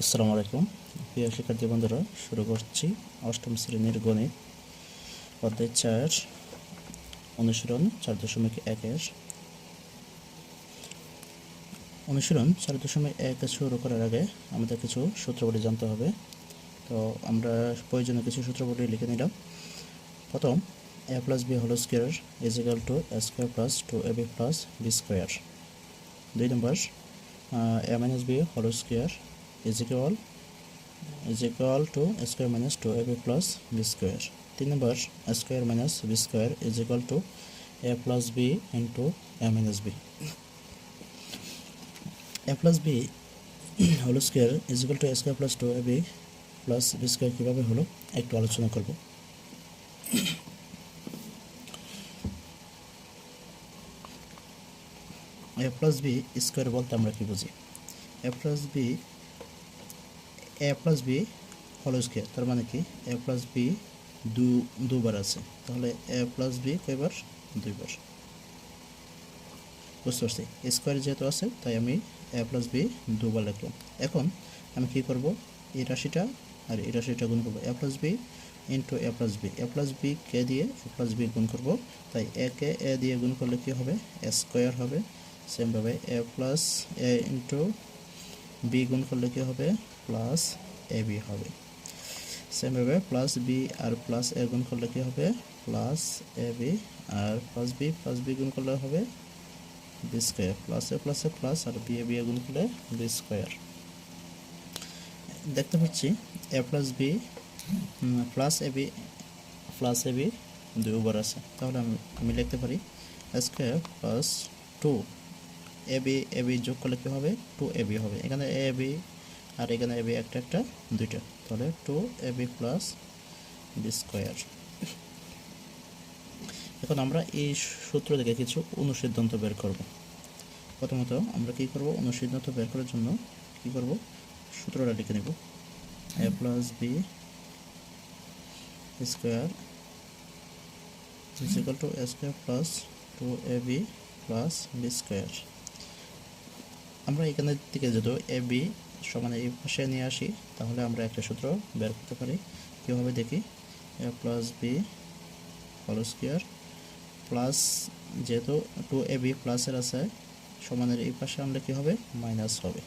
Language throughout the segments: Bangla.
আসসালামু আলাইকুম প্রিয় শিক্ষার্থী বন্ধুরা, শুরু করছি অষ্টম শ্রেণীর গণিত অধ্যায় 4 অনুশীলন 4.1-এর অনুশীলন 4.1 শুরু করার আগে আমাদের কিছু সূত্রবলী জানতে হবে। তো আমরা প্রয়োজনীয় কিছু সূত্রবলী লিখে নিলাম। প্রথম, a plus b whole square is equal to a square plus 2ab plus b square. 2 number, a minus b whole square is equal to a square minus 2ab plus b square. 3 number, a square minus b square is equal to a plus b into a minus b. a plus b whole square is equal to a square plus 2ab plus b square কিভাবে হলো একটু আলোচনা করব। a plus b স্কয়ার বলতে আমরা কি বুঝি? a plus b whole square তার মানে কি a plus b দুবার আছে, তাহলে a plus b কয়বার? দুইবার। বুঝতে পারছি, স্কয়ার যেহেতু আছে তাই আমি a plus b দুবার লিখলাম। এখন আমি কি করব, এই রাশিটা আর এই রাশিটা গুণ করব, a plus b into a plus b। a plus b কে দিয়ে a plus b গুণ করব, তাই a কে a দিয়ে গুণ করলে কি হবে? a স্কয়ার হবে। সেমভাবে a plus a into b গুণ করলে কি হবে? প্লাস ab হবে। সেমভাবে প্লাস বি আর প্লাস এ গুণ করলে কি হবে? Plus A B, R plus B গুণ করলে হবে B square. Plus A plus R B A গুণ করলে বি স্কোয়ার। দেখতে পাচ্ছি এ plus B plus A B দুইবার আছে, তাহলে আমি লিখতে পারি স্কোয়ার প্লাস 2 এ বি যোগ করলে কি হবে? 2ab হবে। এখানে এ বি আর এখানে এবি একটা দুইটা, তাহলে 2ab প্লাস বি স্কোয়ার। এখন আমরা এই সূত্র থেকে কিছু অনুসিদ্ধান্ত বের করব। প্রথমত আমরা কি করব? অনুসিদ্ধান্ত বের করার জন্য কি করব? সূত্রটা লিখে নেব, a plus B square is equal to a square plus 2ab plus B square. আমরা এখানের থেকে যদি এ বি সমান এই পাশে নিয়ে আসি, তাহলে আমরা একটা সূত্র বের করতে পারি। কীভাবে দেখি? A plus B whole square plus, যেহেতু 2ab প্লাসের আছে, সমানের এই পাশে আনলে কী হবে? মাইনাস হবে।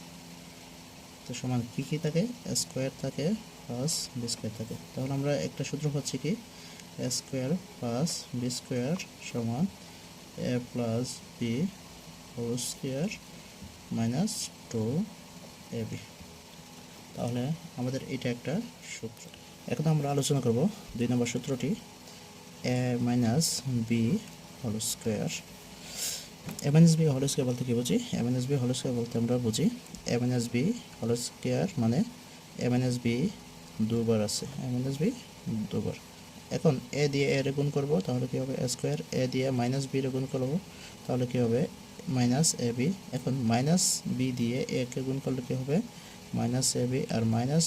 তো সমান কী থাকে? স্কোয়ার থাকে প্লাস বি স্কোয়ার থাকে। তাহলে আমরা একটা সূত্র পাচ্ছি কি, A square plus B square সমান A plus B whole square minus 2ab। তাহলে আমাদের এটা একটা সূত্র। এখন আমরা আলোচনা করব 2 নম্বর সূত্রটি, a minus B whole square. a minus B whole square বলতে কি বুঝি? a minus B whole square বলতে আমরা বুঝি a minus B whole square মানে a মাইনাস বি দুবার আছে, a মাইনাস বি দুবার। এখন a দিয়ে a গুণ করব, তাহলে কি হবে? a square. a দিয়ে মাইনাস বি গুণ করব, তাহলে কি হবে? Minus A B. এখন মাইনাস বি দিয়ে এ কে গুণ করলে কি হবে? Minus A B, R minus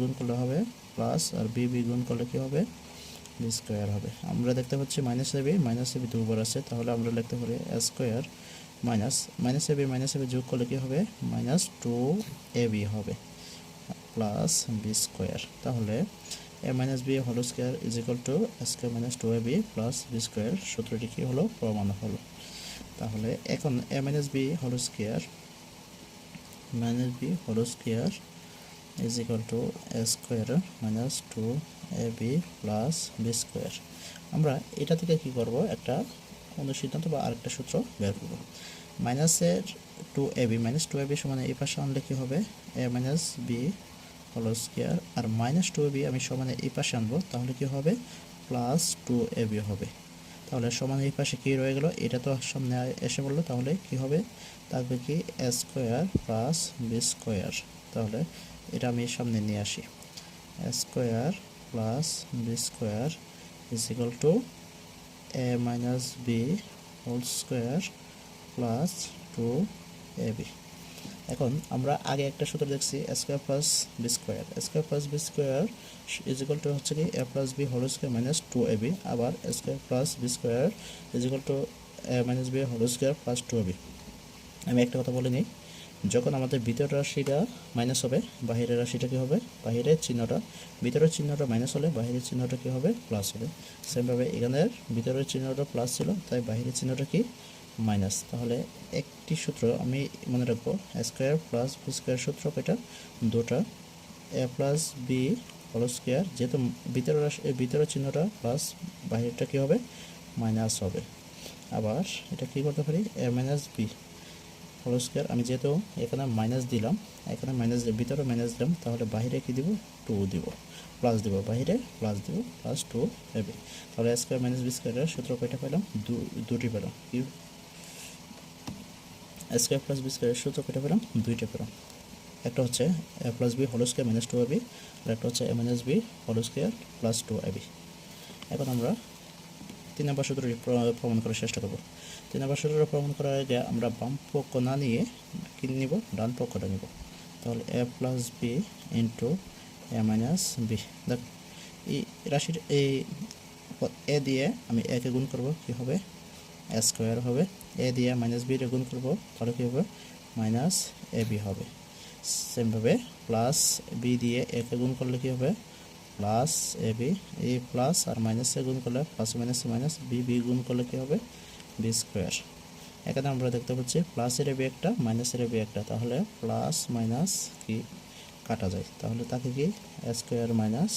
গুণ করলে হবে প্লাস, আর বি গুণ করলে কি হবে? বি স্কোয়ার হবে। আমরা দেখতে পাচ্ছি মাইনাস এ বি দুবার আছে, তাহলে আমরা লিখতে পারি এ স্কোয়ার মাইনাস এ বি যোগ করলে কি হবে? মাইনাস 2ab হবে প্লাস বি স্কোয়ার। তাহলে A minus B whole square is equal to square minus 2ab plus B square. সূত্রটি কি হলো? প্রমাণ হলো। তাহলে এখন a minus B whole square is equal to A square minus 2ab plus B square. আমরা এটা থেকে কি করব? একটা অনুসিদ্ধান্ত বা আরেকটা সূত্র বের করব। মাইনাসের 2ab সমান এই পাশে আনলে কি হবে? a minus B whole square, আর মাইনাস 2ab আমি সমানে এই পাশে আনবো, তাহলে কি হবে? প্লাস 2ab হবে। তাহলে সমান এই পাশে কি রয়ে গেল? এটা তো সামনে এসে বললো, তাহলে কি হবে? থাকবে কি? A square plus B square. তাহলে এটা আমি সামনে নিয়ে আসি, A square plus B square is equal to A minus B whole square plus 2ab। এখন আমরা আগে একটা সূত্র দেখছি, square plus B square is equal to হচ্ছে কি A plus B whole square minus 2ab। আবার square plus B square is equal to A minus B whole square plus 2ab। আমি একটা কথা বলে নিই, যখন আমাদের ভিতরের রাশিটা মাইনাস হবে, বাহিরের রাশিটা কী হবে, বাহিরের চিহ্নটা, ভিতরের চিহ্নটা মাইনাস হলে বাহিরের চিহ্নটা কী হবে, প্লাস হবে। সেমভাবে এখানের ভিতরের চিহ্নটা প্লাস ছিল, তাই বাহিরের চিহ্নটা কি, মাইনাস। তাহলে একটি সূত্র আমি মনে রাখবো, এ স্কোয়ার প্লাস বি স্কোয়ার সূত্র কয়টা, দুটা। এ প্লাস বি হোল স্কোয়ার, যেহেতু ভিতরের চিহ্নটা প্লাস, বাহিরটা কী হবে, মাইনাস হবে। আবার এটা কী করতে পারি, এ মাইনাস বি হোল স্কোয়ার, আমি যেহেতু এখানে মাইনাস দিলাম, এখানে মাইনাস ভিতরে মাইনাস দিলাম, তাহলে বাহিরে কি দিব, টু দিব, প্লাস দিব, বাহিরে প্লাস দিব, প্লাস টু হবে। তাহলে এ স্কোয়ার মাইনাস বি স্কোয়ারের সূত্র কয়টা পেলাম, দুটি পেলাম। কি এ স্কোয়ার প্লাস বি স্কোয়ারের সূত্র কয়টা পেলাম, দুইটা পেলাম। একটা হচ্ছে A plus B whole square minus two AB, আর একটা হচ্ছে A minus B whole square plus two AB. এখন আমরা 3 নম্বর সূত্রটি প্রমাণ করার চেষ্টা করব। 3 নম্বর সূত্রটা প্রমাণ করার আগে আমরা বাম পক্ষ না নিয়ে কি নিব, ডান পক্ষটা নিব। তাহলে এ প্লাস বি ইন্টু এ মাইনাস বি। দেখ এই রাশির এই এ দিয়ে আমি একে গুণ করব, কী হবে, এ স্কোয়ার হবে। এ দিয়ে মাইনাস বি রে গুণ করব, তাহলে কী হবে, মাইনাস এ বি হবে। সেমভাবে প্লাস বি দিয়ে একে গুণ করলে কী হবে, plus A B, A plus আর মাইনাসে গুণ করলে plus minus minus, B B গুণ করলে কী হবে, বি স্কোয়ার। এখানে আমরা দেখতে পাচ্ছি প্লাসের বি একটা, মাইনাসের বি একটা, তাহলে প্লাস মাইনাস কি কাটা যায়, তাহলে তাকে কি A square minus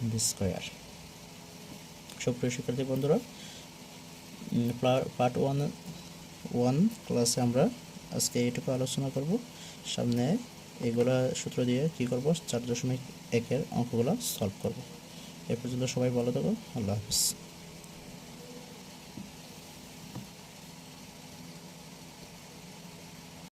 B square. সুপ্রিয় শিক্ষার্থী বন্ধুরা, পার্ট ওয়ান ক্লাসে আমরা আজকে এইটুকু আলোচনা করব। সামনে এগুলা সূত্র দিয়ে কী করব, 4.1 অঙ্কগুলো সলভ করব। এ পর্যন্ত সবাই ভালো থাকো, আল্লাহ হাফিজ।